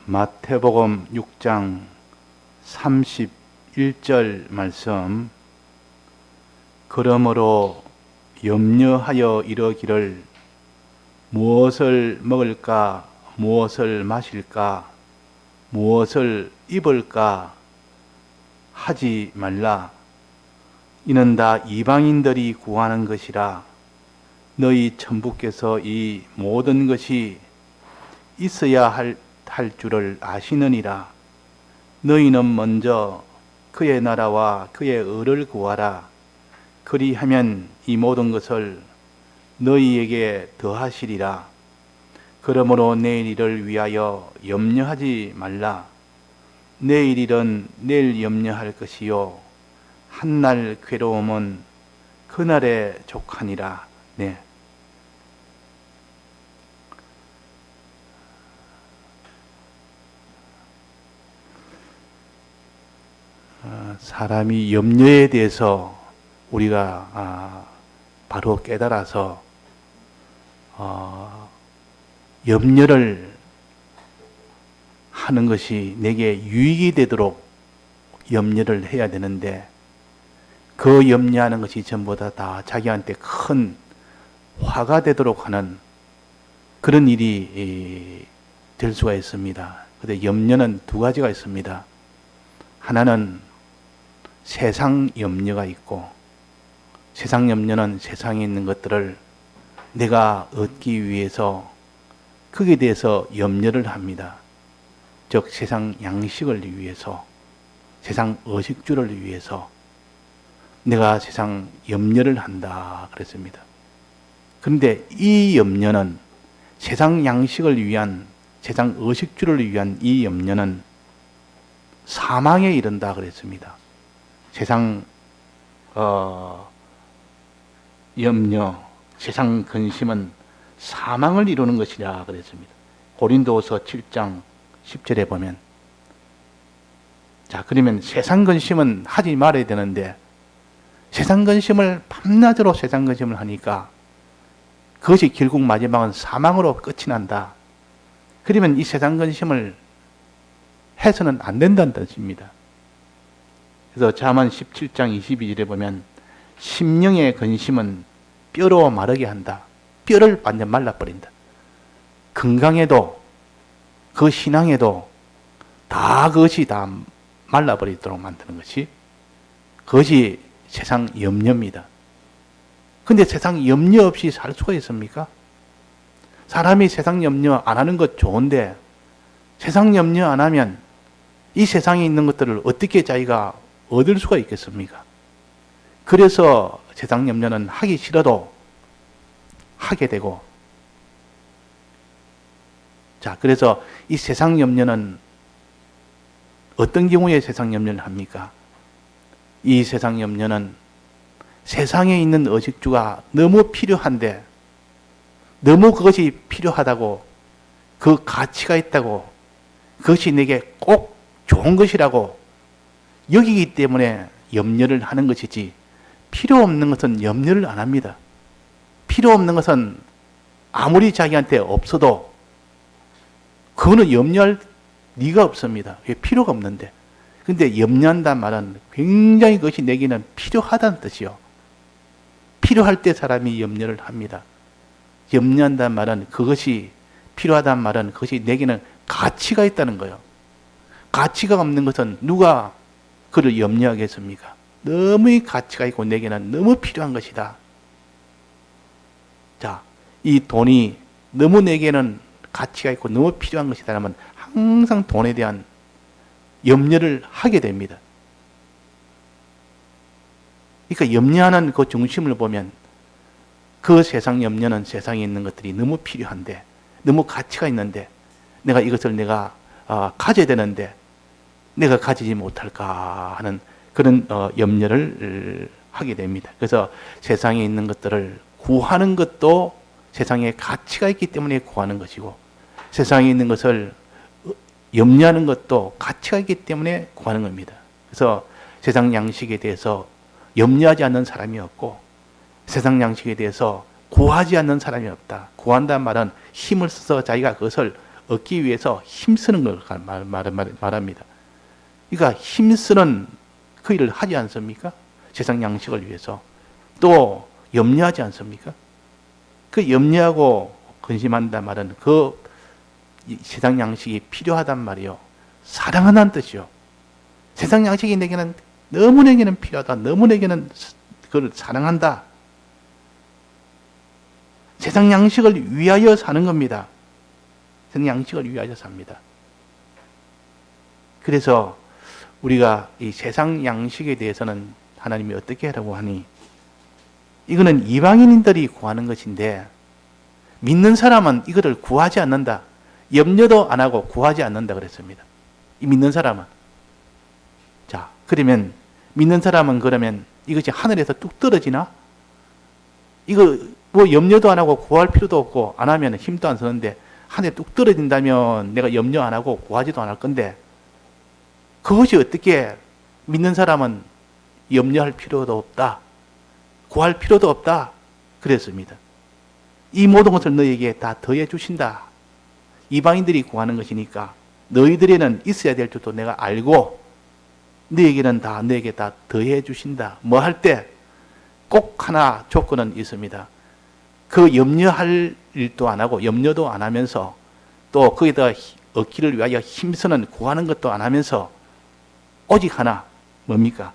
마태복음 6장 31절 말씀. 그러므로 염려하여 이르기를 무엇을 먹을까, 무엇을 마실까, 무엇을 입을까 하지 말라. 이는 다 이방인들이 구하는 것이라. 너희 천부께서 이 모든 것이 있어야 할 줄을 아시느니라. 너희는 먼저 그의 나라와 그의 의를 구하라. 그리하면 이 모든 것을 너희에게 더하시리라. 그러므로 내일 일을 위하여 염려하지 말라. 내일 일은 내일 염려할 것이요 한날 괴로움은 그날에 족하니라. 네. 사람이 염려에 대해서 우리가 바로 깨달아서 염려를 하는 것이 내게 유익이 되도록 염려를 해야 되는데, 그 염려하는 것이 전부 다 자기한테 큰 화가 되도록 하는 그런 일이 될 수가 있습니다. 그런데 염려는 두 가지가 있습니다. 하나는 세상 염려가 있고, 세상 염려는 세상에 있는 것들을 내가 얻기 위해서 거기에 대해서 염려를 합니다. 즉 세상 양식을 위해서, 세상 의식주를 위해서 내가 세상 염려를 한다 그랬습니다. 그런데 이 염려는, 세상 양식을 위한, 세상 의식주를 위한 이 염려는 사망에 이른다 그랬습니다. 세상 염려, 세상 근심은 사망을 이루는 것이라 그랬습니다. 고린도후서 7장 10절에 보면, 자, 그러면 세상 근심은 하지 말아야 되는데, 세상 근심을 밤낮으로 세상 근심을 하니까 그것이 결국 마지막은 사망으로 끝이 난다. 그러면 이 세상 근심을 해서는 안 된다는 뜻입니다. 그래서 잠언 17장 22절에 보면 심령의 근심은 뼈로 마르게 한다. 뼈를 완전 말라버린다. 건강에도 그 신앙에도 다 그것이 다 말라버리도록 만드는 것이, 그것이 세상 염려입니다. 근데 세상 염려 없이 살 수가 있습니까? 사람이 세상 염려 안 하는 것 좋은데, 세상 염려 안 하면 이 세상에 있는 것들을 어떻게 자기가 얻을 수가 있겠습니까? 그래서 세상 염려는 하기 싫어도 하게 되고, 자, 그래서 이 세상 염려는 어떤 경우에 세상 염려를 합니까? 이 세상 염려는 세상에 있는 의식주가 너무 필요한데, 너무 그것이 필요하다고, 그 가치가 있다고, 그것이 내게 꼭 좋은 것이라고 여기기 때문에 염려를 하는 것이지, 필요 없는 것은 염려를 안 합니다. 필요 없는 것은 아무리 자기한테 없어도 그거는 염려할 리가 없습니다. 왜? 필요가 없는데. 근데 염려한다는 말은 굉장히 그것이 내게는 필요하다는 뜻이요. 필요할 때 사람이 염려를 합니다. 염려한다는 말은, 그것이 필요하다는 말은 그것이 내게는 가치가 있다는 거예요. 가치가 없는 것은 누가 그를 염려하겠습니까? 너무 가치가 있고 내게는 너무 필요한 것이다. 자, 이 돈이 너무 내게는 가치가 있고 너무 필요한 것이다 하면 항상 돈에 대한 염려를 하게 됩니다. 그러니까 염려하는 그 중심을 보면, 그 세상 염려는 세상에 있는 것들이 너무 필요한데, 너무 가치가 있는데, 내가 이것을 내가 가져야 되는데 내가 가지지 못할까 하는 그런 염려를 하게 됩니다. 그래서 세상에 있는 것들을 구하는 것도 세상에 가치가 있기 때문에 구하는 것이고, 세상에 있는 것을 염려하는 것도 가치가 있기 때문에 구하는 겁니다. 그래서 세상 양식에 대해서 염려하지 않는 사람이 없고, 세상 양식에 대해서 구하지 않는 사람이 없다. 구한다는 말은 힘을 써서 자기가 그것을 얻기 위해서 힘쓰는 걸 말합니다. 그러니까 힘쓰는 그 일을 하지 않습니까? 세상 양식을 위해서. 또 염려하지 않습니까? 그 염려하고 근심한단 말은 그 세상 양식이 필요하단 말이요. 사랑한다는 뜻이요. 세상 양식이 너무 내게는 필요하다. 너무 내게는 그걸 사랑한다. 세상 양식을 위하여 사는 겁니다. 세상 양식을 위하여 삽니다. 그래서 우리가 이 세상 양식에 대해서는 하나님이 어떻게 하라고 하니, 이거는 이방인들이 구하는 것인데 믿는 사람은 이거를 구하지 않는다. 염려도 안 하고 구하지 않는다 그랬습니다. 이 믿는 사람은. 자, 그러면 믿는 사람은 그러면 이것이 하늘에서 뚝 떨어지나? 이거 뭐 염려도 안 하고 구할 필요도 없고 안 하면 힘도 안 쓰는데 하늘에 뚝 떨어진다면 내가 염려 안 하고 구하지도 않을 건데, 그것이 어떻게 믿는 사람은 염려할 필요도 없다. 구할 필요도 없다. 그랬습니다. 이 모든 것을 너에게 다 더해 주신다. 이방인들이 구하는 것이니까 너희들에는 있어야 될 줄도 내가 알고 너에게 다 더해 주신다. 뭐 할 때 꼭 하나 조건은 있습니다. 그 염려할 일도 안 하고 염려도 안 하면서 또 거기다 얻기를 위하여 힘쓰는 구하는 것도 안 하면서 오직 하나 뭡니까?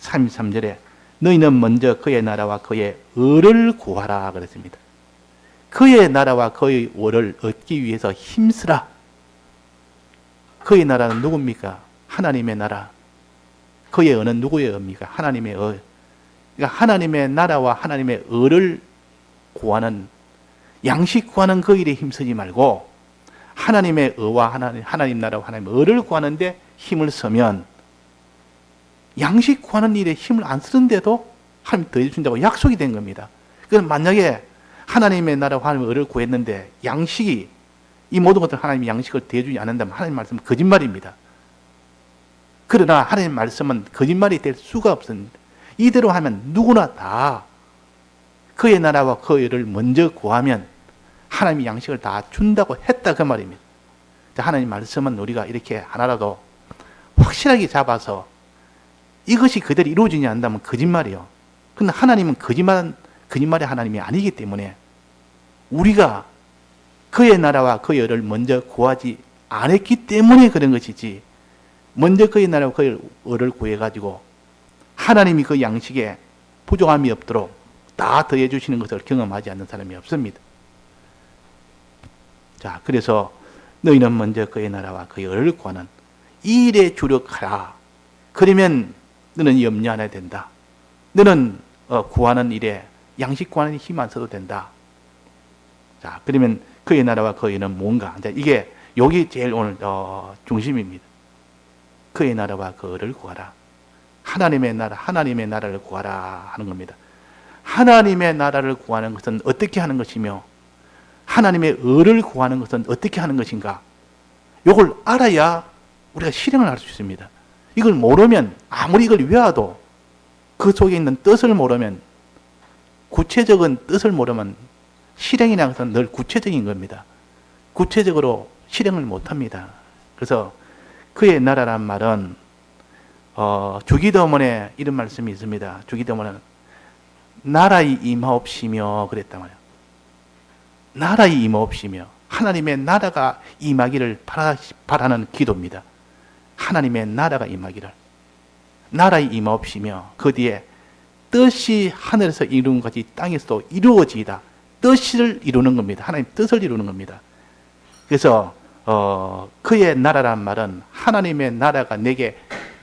33절에 너희는 먼저 그의 나라와 그의 의를 구하라 그랬습니다. 그의 나라와 그의 의를 얻기 위해서 힘쓰라. 그의 나라는 누굽니까? 하나님의 나라. 그의 의는 누구의 의입니까? 하나님의 의. 그러니까 하나님의 나라와 하나님의 의를 구하는, 양식 구하는 그 일에 힘쓰지 말고 하나님의 의와 하나님 나라와 하나님의 의를 구하는데 힘을 쓰면, 양식 구하는 일에 힘을 안 쓰는데도 하나님 더해 준다고 약속이 된 겁니다. 그럼 만약에 하나님의 나라와 하나님의 의를 구했는데 양식이, 이 모든 것들 하나님이 양식을 더해 주지 않는다면 하나님 말씀은 거짓말입니다. 그러나 하나님 말씀은 거짓말이 될 수가 없습니다. 이대로 하면 누구나 다 그의 나라와 그의 의를 먼저 구하면 하나님이 양식을 다 준다고 했다 그 말입니다. 하나님 말씀은 우리가 이렇게 하나라도 확실하게 잡아서 이것이 그대로 이루어지지 않는다면 거짓말이요. 그런데 하나님은 거짓말의 하나님이 아니기 때문에 우리가 그의 나라와 그의 의를 먼저 구하지 않았기 때문에 그런 것이지, 먼저 그의 나라와 그의 의를 구해가지고 하나님이 그 양식에 부족함이 없도록 다 더해 주시는 것을 경험하지 않는 사람이 없습니다. 자, 그래서 너희는 먼저 그의 나라와 그의 의를 구하는 이 일에 주력하라. 그러면 너는 염려 안 해야 된다. 너는 구하는 일에, 양식 구하는 일에 힘 안 써도 된다. 자, 그러면 그의 나라와 그의 의는 뭔가? 이게 여기 제일 오늘 중심입니다. 그의 나라와 그 의를 구하라. 하나님의 나라를 구하라 하는 겁니다. 하나님의 나라를 구하는 것은 어떻게 하는 것이며 하나님의 의를 구하는 것은 어떻게 하는 것인가? 이걸 알아야 우리가 실행을 할 수 있습니다. 이걸 모르면, 아무리 이걸 외워도 그 속에 있는 뜻을 모르면, 구체적인 뜻을 모르면 실행이라는 것은 늘 구체적인 겁니다. 구체적으로 실행을 못합니다. 그래서 그의 나라란 말은 주기도문에 이런 말씀이 있습니다. 주기도문에는 나라의 임하옵시며 그랬단 말이에요. 나라의 임하옵시며, 하나님의 나라가 임하기를 바라는 기도입니다. 하나님의 나라가 임하기를. 나라의 임하옵시며 그 뒤에 뜻이 하늘에서 이룬 것이 땅에서도 이루어지이다. 뜻을 이루는 겁니다. 하나님 뜻을 이루는 겁니다. 그래서 그의 나라란 말은 하나님의 나라가 내게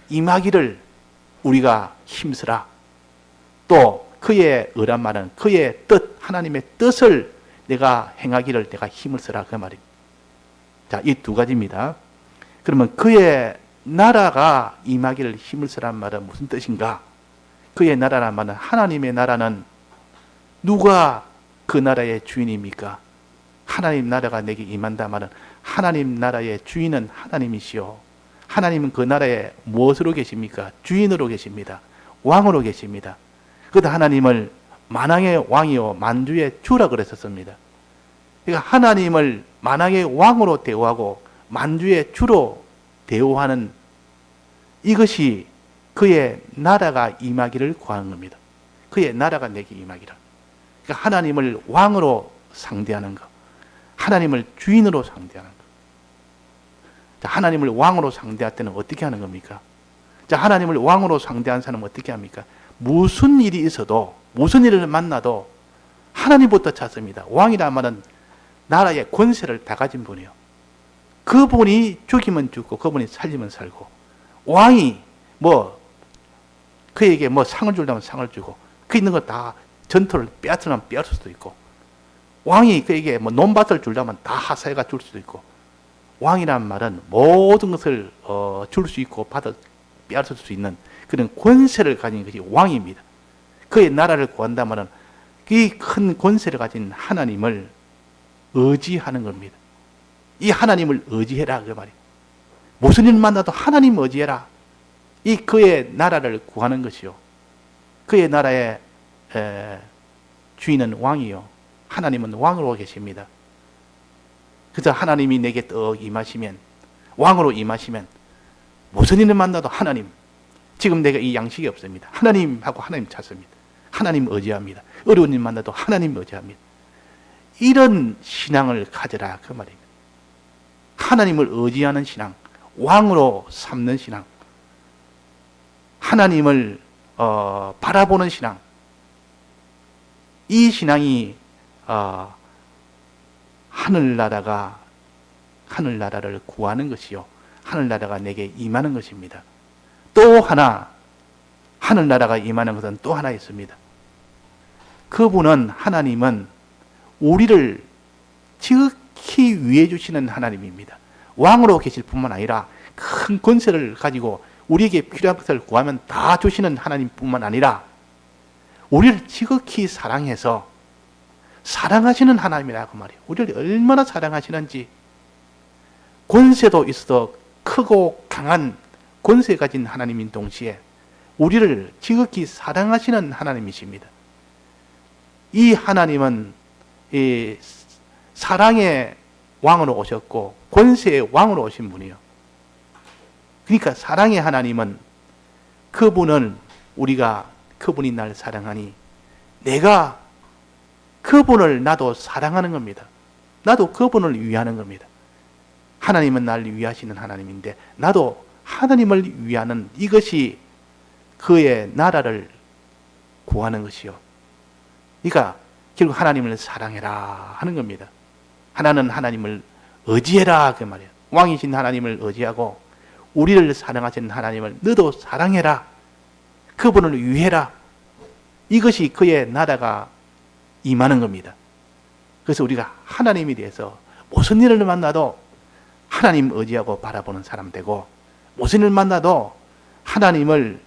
임하기를 우리가 힘쓰라. 또 그의 의란 말은 그의 뜻, 하나님의 뜻을 내가 행하기를 내가 힘을 쓰라 그 말입니다. 자, 이 두 가지입니다. 그러면 그의 나라가 임하기를 힘을 쓰란 말은 무슨 뜻인가? 그의 나라란 말은, 하나님의 나라는 누가 그 나라의 주인입니까? 하나님 나라가 내게 임한다 말은 하나님 나라의 주인은 하나님이시오. 하나님은 그 나라에 무엇으로 계십니까? 주인으로 계십니다. 왕으로 계십니다. 그래서 하나님을 만왕의 왕이요 만주의 주라 그랬었습니다. 그러니까 하나님을 만왕의 왕으로 대우하고 만주의 주로 대우하는 이것이 그의 나라가 임하기를 구하는 겁니다. 그의 나라가 내게 임하기를. 그러니까 하나님을 왕으로 상대하는 것, 하나님을 주인으로 상대하는 것. 자, 하나님을 왕으로 상대할 때는 어떻게 하는 겁니까? 자, 하나님을 왕으로 상대하는 사람은 어떻게 합니까? 무슨 일이 있어도, 무슨 일을 만나도 하나님부터 찾습니다. 왕이란 말은 나라의 권세를 다 가진 분이에요. 그분이 죽이면 죽고, 그분이 살리면 살고, 왕이 그에게 상을 주려면 상을 주고, 그 있는 거 다 전토를 빼앗으면 빼앗을 수도 있고, 왕이 그에게 논밭을 주려면 다 하사해가 줄 수도 있고, 왕이란 말은 모든 것을 줄 수 있고 빼앗을 수 있는 그런 권세를 가진 것이 왕입니다. 그의 나라를 구한다면 이 큰 권세를 가진 하나님을 의지하는 겁니다. 이 하나님을 의지해라 그 말이에요. 무슨 일 만나도 하나님 의지해라. 이 그의 나라를 구하는 것이요. 그의 나라의 주인은 왕이요. 하나님은 왕으로 계십니다. 그래서 하나님이 내게 떡 임하시면, 왕으로 임하시면 무슨 일을 만나도 하나님, 지금 내가 이 양식이 없습니다. 하나님 하고 하나님 찾습니다. 하나님 의지합니다. 어려운 일 만나도 하나님 의지합니다. 이런 신앙을 가져라 그 말입니다. 하나님을 의지하는 신앙, 왕으로 삼는 신앙, 하나님을 바라보는 신앙, 이 신앙이 하늘나라를 구하는 것이요, 하늘나라가 내게 임하는 것입니다. 또 하나 하늘나라가 임하는 것은 또 하나 있습니다. 그분은, 하나님은 우리를 지극히 위해 주시는 하나님입니다. 왕으로 계실 뿐만 아니라 큰 권세를 가지고 우리에게 필요한 것을 구하면 다 주시는 하나님뿐만 아니라 우리를 지극히 사랑해서 사랑하시는 하나님이라고 말이에요. 우리를 얼마나 사랑하시는지, 권세도 있어도 크고 강한 권세 가진 하나님인 동시에 우리를 지극히 사랑하시는 하나님이십니다. 이 하나님은 이 사랑의 왕으로 오셨고 권세의 왕으로 오신 분이에요. 그러니까 사랑의 하나님은 그분이 날 사랑하니 내가 그분을 나도 사랑하는 겁니다. 나도 그분을 위하는 겁니다. 하나님은 나를 위하시는 하나님인데 나도 하나님을 위하는, 이것이 그의 나라를 구하는 것이요. 그러니까 결국 하나님을 사랑해라 하는 겁니다. 하나는 하나님을 의지해라 그 말이에요. 왕이신 하나님을 의지하고 우리를 사랑하시는 하나님을 너도 사랑해라. 그분을 위해라. 이것이 그의 나라가 임하는 겁니다. 그래서 우리가 하나님에 대해서 무슨 일을 만나도 하나님 의지하고 바라보는 사람 되고, 무슨 일을 만나도 하나님을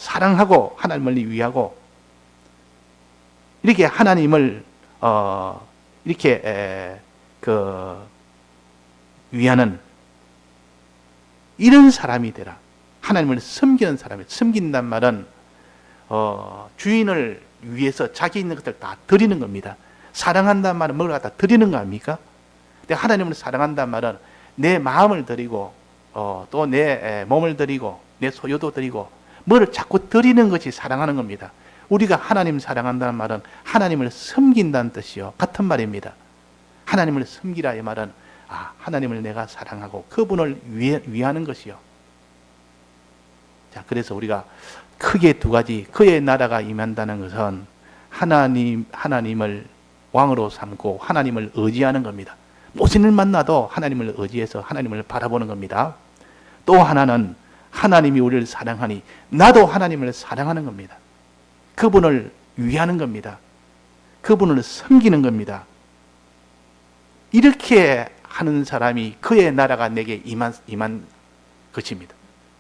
사랑하고 하나님을 위하고, 이렇게 하나님을 위하는 이런 사람이 되라. 하나님을 섬기는 사람이, 섬긴단 말은 주인을 위해서 자기 있는 것들 다 드리는 겁니다. 사랑한다는 말은 뭘 갖다 드리는 거 아닙니까? 근데 하나님을 사랑한다는 말은 내 마음을 드리고 또 내 몸을 드리고 내 소유도 드리고 뭐를 자꾸 드리는 것이 사랑하는 겁니다. 우리가 하나님 사랑한다는 말은 하나님을 섬긴다는 뜻이요. 같은 말입니다. 하나님을 섬기라 이 말은 하나님을 내가 사랑하고 그분을 위하는 것이요. 자, 그래서 우리가 크게 두 가지, 그의 나라가 임한다는 것은 하나님을 왕으로 삼고 하나님을 의지하는 겁니다. 무슨 일 만나도 하나님을 의지해서 하나님을 바라보는 겁니다. 또 하나는 하나님이 우리를 사랑하니 나도 하나님을 사랑하는 겁니다. 그분을 위하는 겁니다. 그분을 섬기는 겁니다. 이렇게 하는 사람이 그의 나라가 내게 임한 것입니다.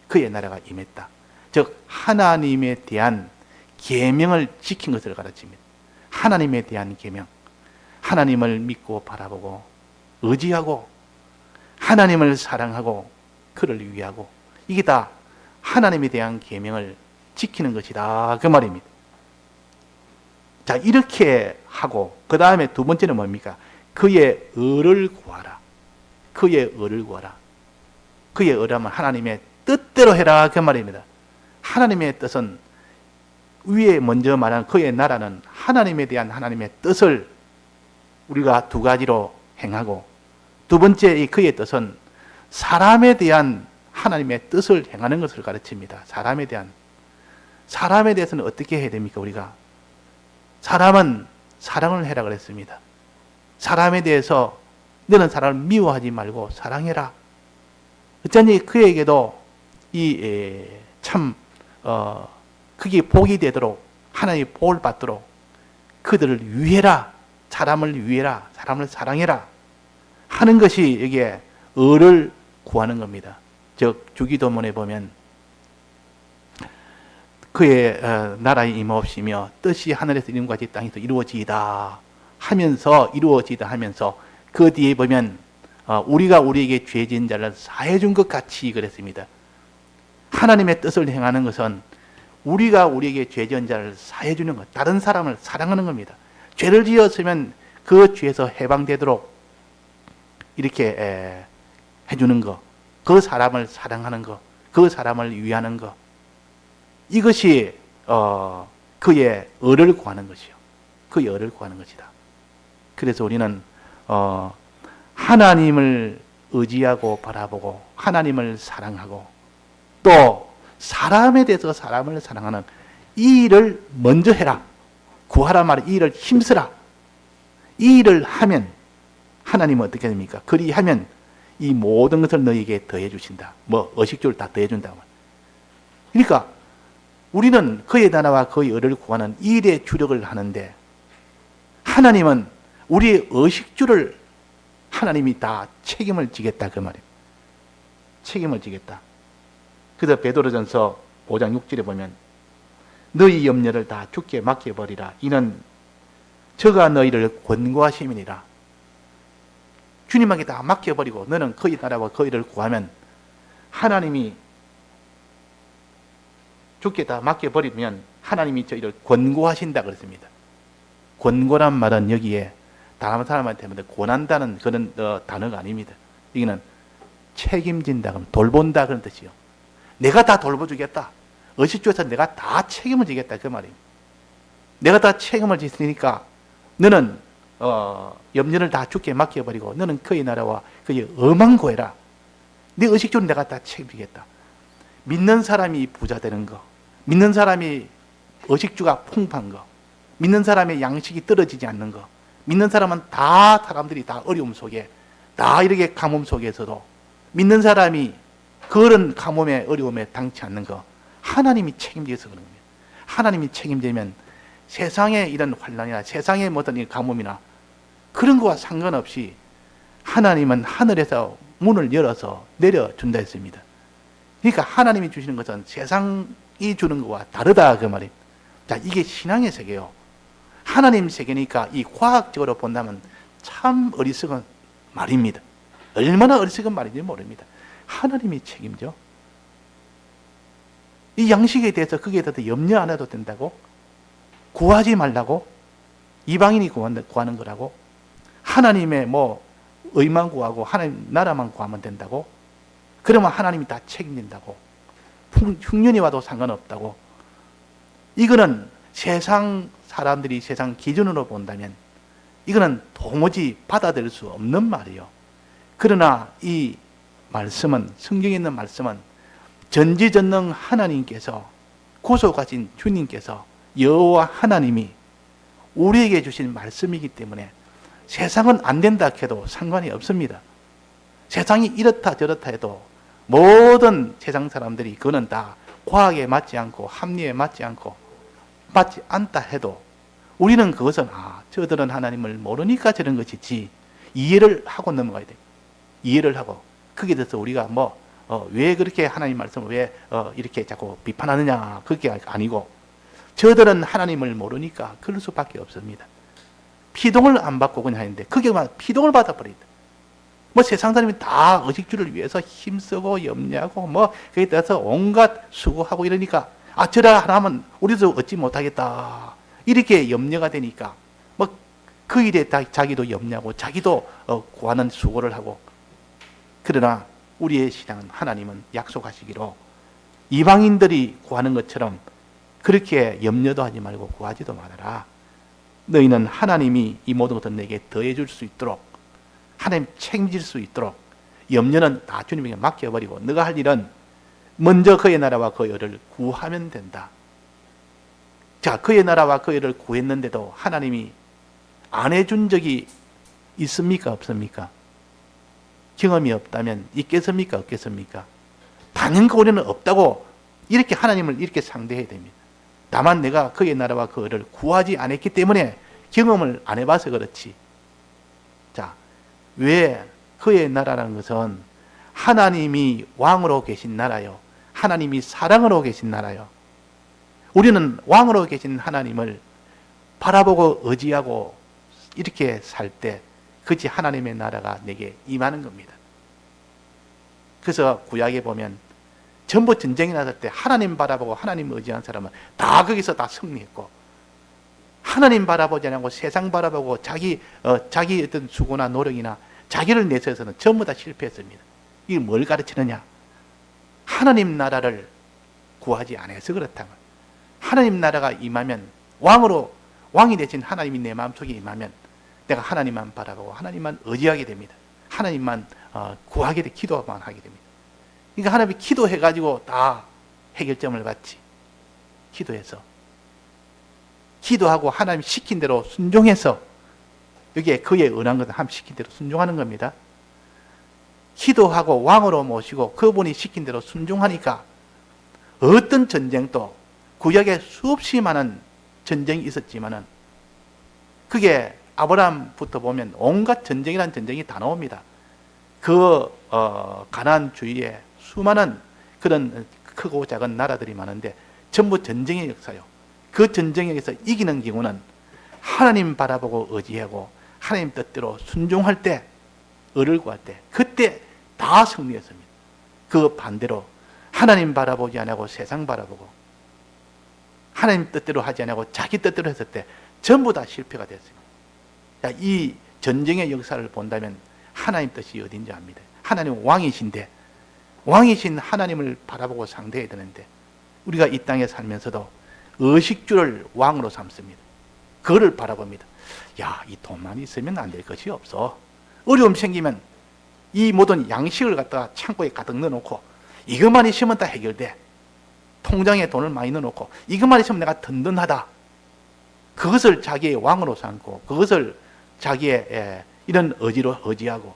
그의 나라가 임했다. 즉 하나님에 대한 계명을 지킨 것을 가르칩니다. 하나님에 대한 계명, 하나님을 믿고 바라보고 의지하고 하나님을 사랑하고 그를 위하고, 이게 다 하나님에 대한 계명을 지키는 것이다 그 말입니다. 자, 이렇게 하고 그 다음에 두 번째는 뭡니까? 그의 의를 구하라. 그의 의를 구하라. 그의 의라면 하나님의 뜻대로 해라 그 말입니다. 하나님의 뜻은 위에 먼저 말한 그의 나라는 하나님에 대한 하나님의 뜻을 우리가 두 가지로 행하고, 두 번째 이 그의 뜻은 사람에 대한 하나님의 뜻을 행하는 것을 가르칩니다. 사람에 대해서는 어떻게 해야 됩니까? 우리가 사람은 사랑을 해라 그랬습니다. 사람에 대해서 너는 사람을 미워하지 말고 사랑해라. 어쩌니 그에게도 그게 복이 되도록, 하나님의 복을 받도록 그들을 위해라. 사람을 위해라. 사람을 사랑해라 하는 것이 여기에 의를 구하는 겁니다. 즉 주기도문에 보면 그의 나라에 임하옵시며 뜻이 하늘에서 이룬 것 같이 땅에서 이루어지이다 하면서 그 뒤에 보면 우리가 우리에게 죄 지은 자를 사해 준 것 같이 그랬습니다. 하나님의 뜻을 행하는 것은 우리가 우리에게 죄 지은 자를 사해 주는 것, 다른 사람을 사랑하는 겁니다. 죄를 지었으면 그 죄에서 해방되도록 이렇게 해주는 것, 그 사람을 사랑하는 것, 그 사람을 위하는 것, 이것이 그의 의를 구하는 것이요. 그의 의를 구하는 것이다. 그래서 우리는 하나님을 의지하고 바라보고 하나님을 사랑하고 또 사람에 대해서 사람을 사랑하는 이 일을 먼저 해라. 구하라 말은 이 일을 힘쓰라. 이 일을 하면 하나님은 어떻게 됩니까? 그리하면 이 모든 것을 너희에게 더해 주신다. 의식주를 다 더해 준다. 그러니까 우리는 그의 나라와 그의 의를 구하는 이 일에 주력을 하는데 하나님은 우리의 의식주를 하나님이 다 책임을 지겠다 그 말이에요. 책임을 지겠다. 그래서 베드로전서 5장 6절에 보면 너희 염려를 다 주께 맡겨버리라. 이는 저가 너희를 권고하심이니라. 주님에게 다 맡겨버리고 너는 그의 나라와 그의 의를 구하면 하나님이 주께 다 맡겨버리면 하나님이 저희를 권고하신다 그랬습니다. 권고란 말은 여기에 다른 사람한테 권한다는 그런 단어가 아닙니다. 이거는 책임진다, 돌본다 그런 뜻이요. 내가 다 돌봐주겠다. 의식주에서 내가 다 책임을 지겠다 그 말이에요. 내가 다 책임을 지으니까 너는 염려를 다 주께 맡겨버리고 너는 그의 나라와 그의 의만 구해라. 네 의식주는 내가 다 책임지겠다. 믿는 사람이 부자 되는 거, 믿는 사람이 의식주가 풍부한 거, 믿는 사람의 양식이 떨어지지 않는 거, 믿는 사람은 다 사람들이 다 어려움 속에, 다 이렇게 가뭄 속에서도 믿는 사람이 그런 가뭄에 어려움에 당치 않는 거 하나님이 책임져서 그런 겁니다. 하나님이 책임지면 세상에 이런 환난이나 세상의 모든 이 가뭄이나 그런 거와 상관없이 하나님은 하늘에서 문을 열어서 내려준다 했습니다. 그러니까 하나님이 주시는 것은 세상이 주는 것과 다르다 그 말입니다. 자, 이게 신앙의 세계요. 하나님 세계니까 이 과학적으로 본다면 참 어리석은 말입니다. 얼마나 어리석은 말인지 모릅니다. 하나님이 책임져. 이 양식에 대해서 거기에 대해서 염려 안 해도 된다고? 구하지 말라고? 이방인이 구하는 거라고? 하나님의 의만 구하고 하나님 나라만 구하면 된다고? 그러면 하나님이 다 책임진다고? 흉년이 와도 상관없다고? 이거는 세상 사람들이 세상 기준으로 본다면 이거는 도무지 받아들일 수 없는 말이에요. 그러나 이 말씀은, 성경에 있는 말씀은 전지전능 하나님께서, 구속하신 주님께서, 여호와 하나님이 우리에게 주신 말씀이기 때문에 세상은 안 된다 해도 상관이 없습니다. 세상이 이렇다 저렇다 해도 모든 세상 사람들이 그거는 다 과학에 맞지 않고 합리에 맞지 않고 맞지 않다 해도 우리는 그것은 저들은 하나님을 모르니까 저런 것이지 이해를 하고 넘어가야 돼요. 이해를 하고 거기에 대해서 우리가 왜 그렇게 하나님 말씀을 왜 이렇게 자꾸 비판하느냐 그게 아니고 저들은 하나님을 모르니까 그럴 수밖에 없습니다. 피동을 안 받고 그냥 하는데 그게 피동을 받아버린다. 세상 사람이 다 의식주를 위해서 힘쓰고 염려하고 거기에 따라서 온갖 수고하고 이러니까 저라 하나면 우리도 얻지 못하겠다 이렇게 염려가 되니까 그 일에 자기도 염려하고 자기도 구하는 수고를 하고 그러나 우리의 신앙은 하나님은 약속하시기로 이방인들이 구하는 것처럼 그렇게 염려도 하지 말고 구하지도 말아라. 너희는 하나님이 이 모든 것을 내게 더해 줄 수 있도록, 하나님 책임질 수 있도록 염려는 다 주님에게 맡겨버리고 너가 할 일은 먼저 그의 나라와 그의 의를 구하면 된다. 자, 그의 나라와 그의 의를 구했는데도 하나님이 안 해준 적이 있습니까? 없습니까? 경험이 없다면 있겠습니까? 없겠습니까? 당연히 우리는 없다고 이렇게 하나님을 이렇게 상대해야 됩니다. 다만 내가 그의 나라와 그 의를 구하지 않았기 때문에 경험을 안 해봐서 그렇지. 자, 왜 그의 나라라는 것은 하나님이 왕으로 계신 나라요, 하나님이 사랑으로 계신 나라요. 우리는 왕으로 계신 하나님을 바라보고 의지하고 이렇게 살 때 그것이 하나님의 나라가 내게 임하는 겁니다. 그래서 구약에 보면 전부 전쟁이 났을 때 하나님 바라보고 하나님 의지한 사람은 다 거기서 다 승리했고, 하나님 바라보지 않고 세상 바라보고 자기 어떤 수고나 노력이나 자기를 내세워서는 전부 다 실패했습니다. 이게 뭘 가르치느냐? 하나님 나라를 구하지 않아서 그렇다면, 하나님 나라가 임하면, 왕이 되신 하나님이 내 마음속에 임하면 내가 하나님만 바라보고 하나님만 의지하게 됩니다. 하나님만 구하게 돼, 기도만 하게 됩니다. 그러니까 하나님이 기도해가지고 다 해결점을 받지. 기도하고 하나님 시킨 대로 순종해서, 여기에 그의 은한 것은 하나님 시킨 대로 순종하는 겁니다. 기도하고 왕으로 모시고 그분이 시킨 대로 순종하니까 어떤 전쟁도, 구약에 수없이 많은 전쟁이 있었지만은 그게 아브라함부터 보면 온갖 전쟁이란 전쟁이 다 나옵니다. 가나안 주위에 수많은 그런 크고 작은 나라들이 많은데 전부 전쟁의 역사요. 그 전쟁에서 이기는 경우는 하나님 바라보고 의지하고 하나님 뜻대로 순종할 때, 의를 구할 때, 그때 다 승리했습니다. 그 반대로 하나님 바라보지 않고 세상 바라보고 하나님 뜻대로 하지 않고 자기 뜻대로 했을 때 전부 다 실패가 됐습니다. 자, 이 전쟁의 역사를 본다면 하나님 뜻이 어딘지 압니다. 하나님 왕이신데, 왕이신 하나님을 바라보고 상대해야 되는데 우리가 이 땅에 살면서도 의식주를 왕으로 삼습니다. 그거를 바라봅니다. 야, 이 돈만 있으면 안 될 것이 없어. 어려움 생기면 이 모든 양식을 갖다가 창고에 가득 넣어놓고 이것만 있으면 다 해결돼. 통장에 돈을 많이 넣어놓고 이것만 있으면 내가 든든하다. 그것을 자기의 왕으로 삼고 그것을 자기의 이런 의지로 의지하고,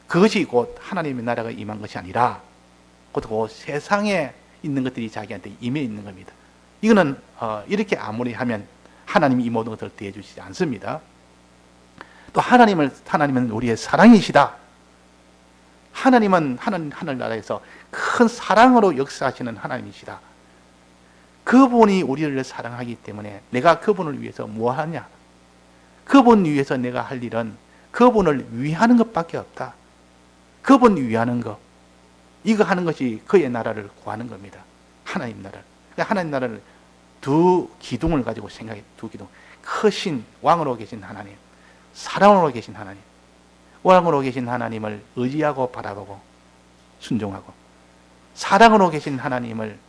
그것이 곧 하나님의 나라가 임한 것이 아니라 곧 세상에 있는 것들이 자기한테 임해 있는 겁니다. 이거는 이렇게 아무리 하면 하나님이 이 모든 것을 대해주시지 않습니다. 또 하나님은 우리의 사랑이시다. 하나님은 하늘나라에서 큰 사랑으로 역사하시는 하나님이시다. 그분이 우리를 사랑하기 때문에 내가 그분을 위해서 무엇하냐? 그분 위해서 내가 할 일은 그분을 위하는 것밖에 없다. 그분 위하는 것, 이거 하는 것이 그의 나라를 구하는 겁니다. 하나님 나라를. 하나님 나라를 두 기둥을 가지고 생각해. 두 기둥. 크신 왕으로 계신 하나님, 사랑으로 계신 하나님. 왕으로 계신 하나님을 의지하고 바라보고 순종하고, 사랑으로 계신 하나님을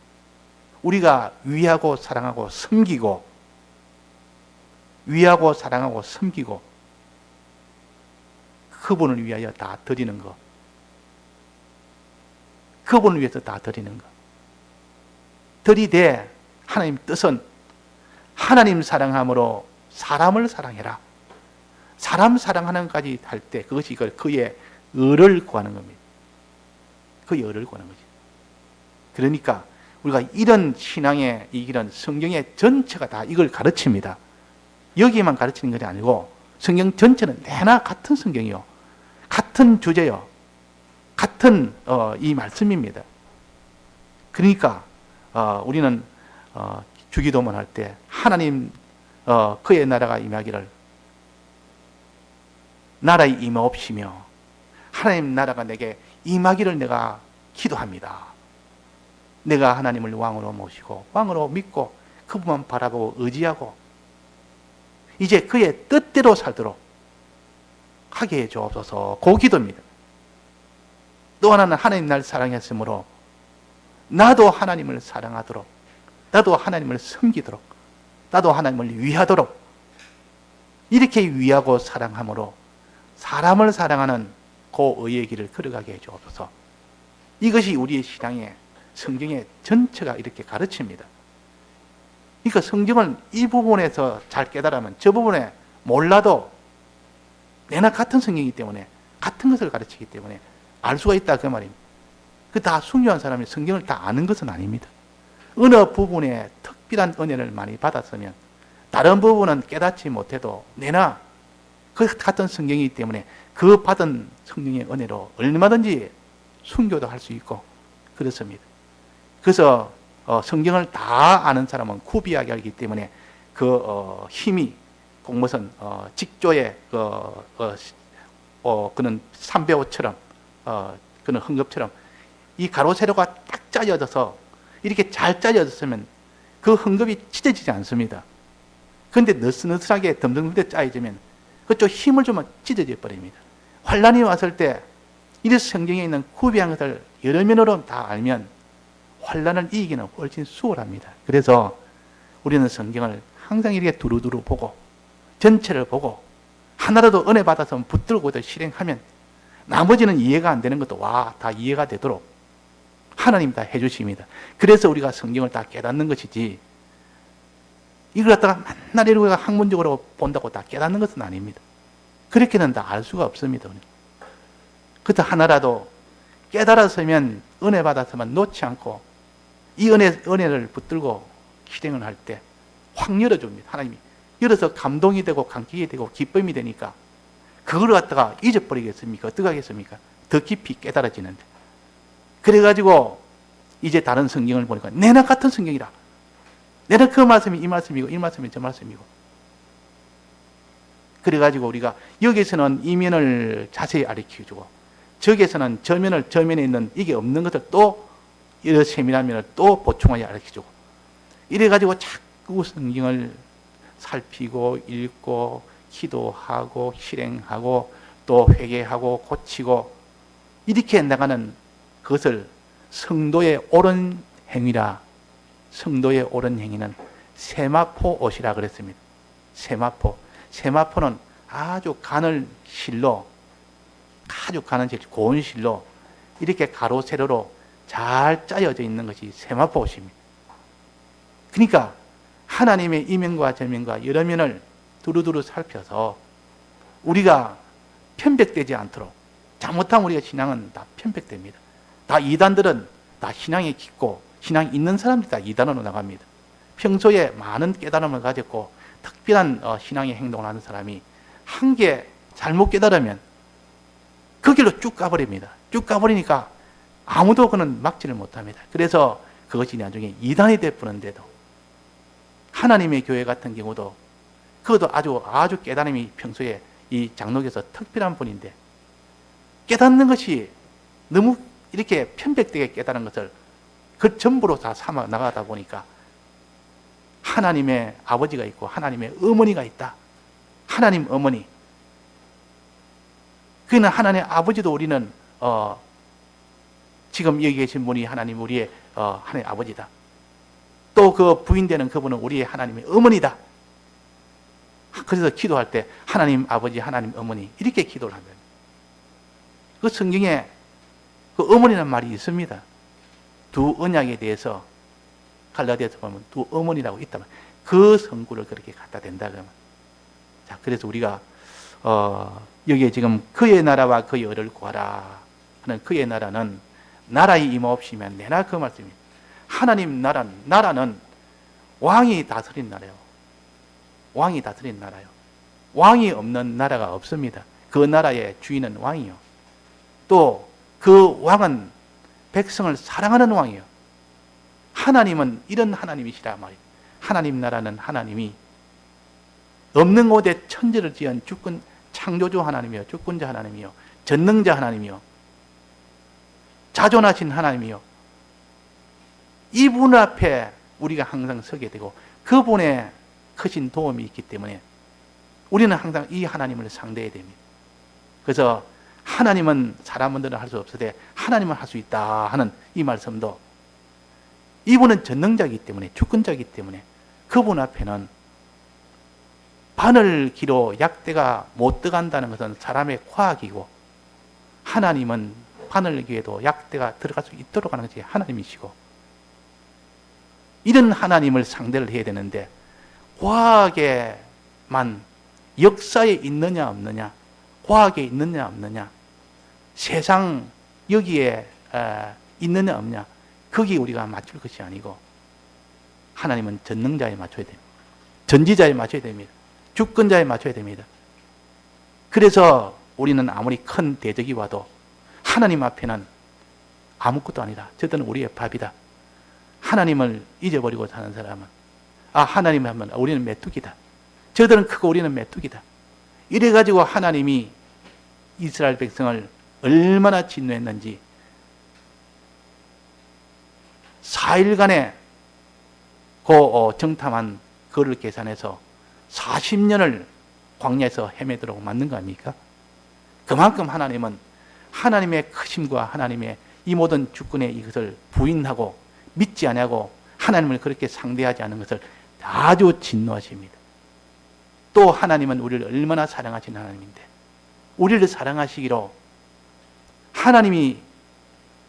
우리가 위하고 사랑하고 섬기고, 위하고 사랑하고 섬기고 그분을 위하여 다 드리는 것, 그분을 위해서 다 드리는 것. 들이대 하나님 뜻은 하나님 사랑함으로 사람을 사랑해라. 사람 사랑하는 것까지 할 때 그것이 그의 의를 구하는 겁니다. 그의 의를 구하는 거지. 그러니까 우리가 이런 신앙의 이런 성경의 전체가 다 이걸 가르칩니다. 여기에만 가르치는 것이 아니고 성경 전체는 내나 같은 성경이요, 같은 주제요, 같은 이 말씀입니다. 그러니까 우리는 주기도문 할 때 하나님 그의 나라가 임하기를, 나라에 임하옵시며 하나님 나라가 내게 임하기를 내가 기도합니다. 내가 하나님을 왕으로 모시고 왕으로 믿고 그분만 바라보고 의지하고 이제 그의 뜻대로 살도록 하게 해 주옵소서. 그 기도입니다. 또 하나는 하나님 날 사랑했으므로 나도 하나님을 사랑하도록, 나도 하나님을 섬기도록, 나도 하나님을 위하도록, 이렇게 위하고 사랑함으로 사람을 사랑하는 그 의의 길을 걸어가게 해주옵소서. 이것이 우리의 신앙의, 성경의 전체가 이렇게 가르칩니다. 그러니까 성경을 이 부분에서 잘 깨달으면 저 부분에 몰라도 내나 같은 성경이기 때문에, 같은 것을 가르치기 때문에 알 수가 있다, 그 말입니다. 그 다 순교한 사람이 성경을 다 아는 것은 아닙니다. 어느 부분에 특별한 은혜를 많이 받았으면 다른 부분은 깨닫지 못해도 내나 그 같은 성경이기 때문에 그 받은 성령의 은혜로 얼마든지 순교도 할 수 있고 그렇습니다. 그래서 성경을 다 아는 사람은 구비하게 하기 때문에 그 힘이 공무선 직조의 그는 삼배오처럼 그는 흥겁처럼 이 가로 세로가 딱 짜여져서 이렇게 잘 짜여졌으면 그 흥겁이 찢어지지 않습니다. 그런데 느슨느슨하게 덤덤하게 짜여지면 그쪽 힘을 주면 찢어져 버립니다. 환란이 왔을 때 이 성경에 있는 구비한 것을 여러 면으로 다 알면 환란을 이기기는 훨씬 수월합니다. 그래서 우리는 성경을 항상 이렇게 두루두루 보고 전체를 보고 하나라도 은혜 받아서 붙들고 실행하면 나머지는 이해가 안 되는 것도 다 이해가 되도록 하나님 다 해주십니다. 그래서 우리가 성경을 다 깨닫는 것이지 이걸 갖다가 맨날 우리가 학문적으로 본다고 다 깨닫는 것은 아닙니다. 그렇게는 다 알 수가 없습니다. 그것도 하나라도 깨달았으면 은혜 받았으면 놓지 않고 이 은혜를 붙들고 실행을 할 때 확 열어줍니다. 하나님이 열어서 감동이 되고 감격이 되고 기쁨이 되니까 그걸 갖다가 잊어버리겠습니까? 어떻게 하겠습니까? 더 깊이 깨달아지는데. 그래가지고 이제 다른 성경을 보니까 내나 같은 성경이라, 내나 그 말씀이 이 말씀이고 이 말씀이 저 말씀이고, 그래가지고 우리가 여기서는 이 면을 자세히 가르쳐주고 저기에서는 저 면에 있는 이게 없는 것을 또 여러 세밀한 면을 또 보충하여 가르쳐주고, 이래가지고 자꾸 성경을 살피고 읽고 기도하고 실행하고 또 회개하고 고치고 이렇게 나가는 그것을 성도의 옳은 행위라, 성도의 옳은 행위는 세마포 옷이라 그랬습니다. 세마포는 아주 가는 실로, 아주 가는 실, 고운 실로 이렇게 가로 세로로 잘 짜여져 있는 것이 세마포 옷입니다. 그러니까 하나님의 이면과 저면과 여러 면을 두루두루 살펴서 우리가 편백되지 않도록, 잘못하면 우리가 신앙은 다 편백됩니다. 다 이단들은 다 신앙이 깊고 신앙이 있는 사람들이 다 이단으로 나갑니다. 평소에 많은 깨달음을 가졌고 특별한 신앙의 행동을 하는 사람이 한 개 잘못 깨달으면 그 길로 쭉 가버립니다. 쭉 가버리니까 아무도 그는 막지를 못합니다. 그래서 그것이 나중에 이단이 되어버는데도 하나님의 교회 같은 경우도 그것도 아주 깨달음이 평소에 이 장로교에서 특별한 분인데 깨닫는 것이 너무 이렇게 편백되게 깨달은 것을 그 전부로 다 삼아 나가다 보니까 하나님의 아버지가 있고 하나님의 어머니가 있다. 하나님 어머니. 그는 하나님의 아버지도 우리는 지금 여기 계신 분이 하나님 우리의 하나님 아버지다. 또 그 부인되는 그분은 우리의 하나님의 어머니다. 그래서 기도할 때 하나님 아버지, 하나님 어머니 이렇게 기도를 합니다. 그 성경에 그 어머니라는 말이 있습니다. 두 언약에 대해서 갈라디아서 보면 두 어머니라고 있다면 그 성구를 그렇게 갖다 댄다 그러면. 자, 그래서 우리가 여기에 지금 그의 나라와 그의 의를 구하라 하는 그의 나라는 나라의 임없이면 내나 그 말씀입니다. 하나님 나라는 왕이 다스린 나라요. 왕이 다스린 나라요. 왕이 없는 나라가 없습니다. 그 나라의 주인은 왕이요. 또 그 왕은 백성을 사랑하는 왕이요. 하나님은 이런 하나님이시라 말이에요. 하나님 나라는 하나님이 없는 곳에 천지를 지은 주권 창조주 하나님이요, 주권자 하나님이요, 전능자 하나님이요, 자존하신 하나님이요. 이분 앞에 우리가 항상 서게 되고 그분의 크신 도움이 있기 때문에 우리는 항상 이 하나님을 상대해야 됩니다. 그래서 하나님은 사람들은 할 수 없으되 하나님은 할 수 있다 하는 이 말씀도, 이분은 전능자이기 때문에, 주권자이기 때문에 그분 앞에는 바늘기로 약대가 못 들어간다는 것은 사람의 과학이고, 하나님은 바늘기에도 약대가 들어갈 수 있도록 하는 것이 하나님이시고, 이런 하나님을 상대를 해야 되는데 과학에만 역사에 있느냐 없느냐, 과학에 있느냐 없느냐, 세상 여기에 있느냐 없느냐, 거기에 우리가 맞출 것이 아니고 하나님은 전능자에 맞춰야 됩니다. 전지자에 맞춰야 됩니다. 주권자에 맞춰야 됩니다. 그래서 우리는 아무리 큰 대적이 와도 하나님 앞에는 아무것도 아니다. 저들은 우리의 밥이다. 하나님을 잊어버리고 사는 사람은, 하나님 하면 우리는 메뚜기다. 저들은 크고 우리는 메뚜기다. 이래가지고 하나님이 이스라엘 백성을 얼마나 진노했는지 4일간의 정탐한 그를 계산해서 40년을 광야에서 헤매도록 만든 거 아닙니까? 그만큼 하나님은 하나님의 크심과 하나님의 이 모든 주권의 이것을 부인하고 믿지 않냐고 하나님을 그렇게 상대하지 않은 것을 아주 진노하십니다. 또 하나님은 우리를 얼마나 사랑하시는 하나님인데, 우리를 사랑하시기로 하나님이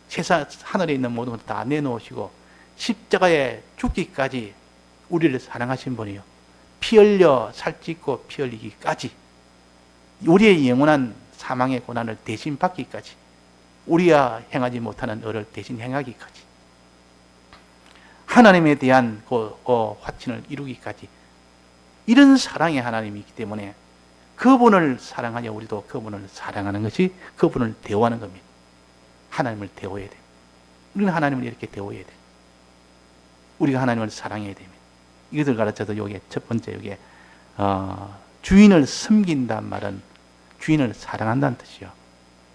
세상 하늘에 있는 모든 것을 다 내놓으시고 십자가에 죽기까지 우리를 사랑하신 분이요, 피 흘려 살찌고 피 흘리기까지, 우리의 영원한 사망의 고난을 대신 받기까지, 우리가 행하지 못하는 의를 대신 행하기까지, 하나님에 대한 화친을 이루기까지, 이런 사랑의 하나님이기 때문에 그분을 사랑하냐 우리도 그분을 사랑하는 것이 그분을 대우하는 겁니다. 하나님을 대우해야 돼요. 우리는 하나님을 이렇게 대우해야 돼요. 우리가 하나님을 사랑해야 됩니다. 이것을 가르쳐서 여기 첫 번째, 여기 주인을 섬긴다는 말은 주인을 사랑한다는 뜻이요,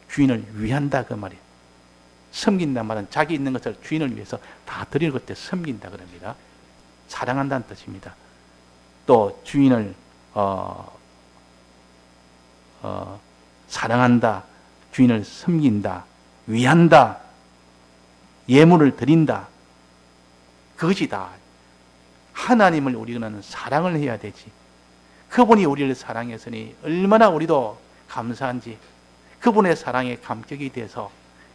주인을 위한다 그 말이에요. 섬긴다는 말은 자기 있는 것을 주인을 위해서 다 드리는 것때 섬긴다 그럽니다. 사랑한다는 뜻입니다. 또 주인을 사랑한다, 주인을 섬긴다, 위한다, 예물을 드린다, 그것이 다 하나님을 우리는 사랑을 해야 되지. 그분이 우리를 사랑했으니 얼마나 우리도 감사한지, 그분의 사랑에 감격이 돼서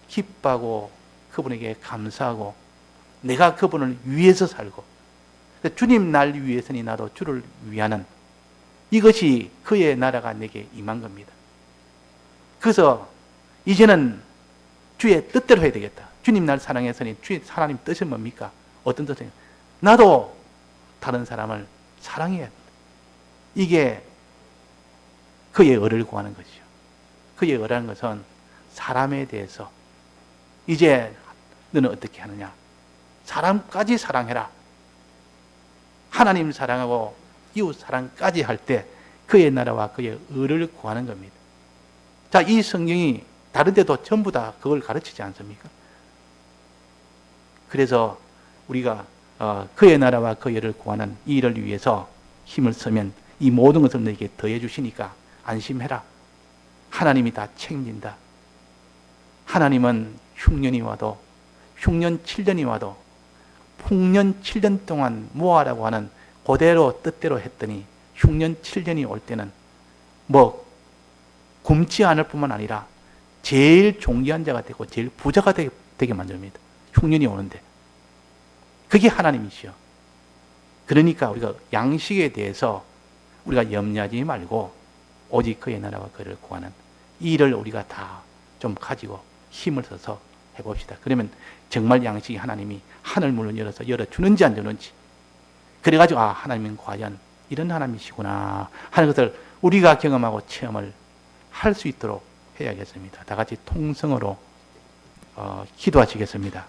기뻐하고 그분에게 감사하고 내가 그분을 위해서 살고, 주님 날 위해서니 나도 주를 위하는, 이것이 그의 나라가 내게 임한 겁니다. 그래서 이제는 주의 뜻대로 해야 되겠다. 주님 날 사랑했으니 주의 하나님 뜻은 뭡니까? 어떤 뜻이에요? 나도 다른 사람을 사랑해야 된다. 이게 그의 의를 구하는 것이죠. 그의 의라는 것은 사람에 대해서 이제 너는 어떻게 하느냐? 사람까지 사랑해라. 하나님 사랑하고 이웃 사랑까지 할 때 그의 나라와 그의 의를 구하는 겁니다. 자, 이 성경이 다른 데도 전부 다 그걸 가르치지 않습니까? 그래서 우리가 그의 나라와 그의 의를 구하는 이 일을 위해서 힘을 쓰면 이 모든 것을 너에게 더해 주시니까 안심해라. 하나님이 다 책임진다. 하나님은 흉년이 와도, 흉년 7년이 와도 풍년 7년 동안 모아라고 하는 그대로 뜻대로 했더니 흉년 7년이 올 때는 굶지 않을 뿐만 아니라 제일 존귀한 자가 되고 제일 부자가 되게 만듭니다. 흉년이 오는데. 그게 하나님이시요. 그러니까 우리가 양식에 대해서 우리가 염려하지 말고 오직 그의 나라와 그를 구하는 이 일을 우리가 다 좀 가지고 힘을 써서 해봅시다. 그러면 정말 양식이 하나님이 하늘 문을 열어주는지 안 주는지, 그래가지고 하나님은 과연 이런 하나님이시구나 하는 것을 우리가 경험하고 체험을 할 수 있도록 해야겠습니다. 다 같이 통성으로 기도하시겠습니다.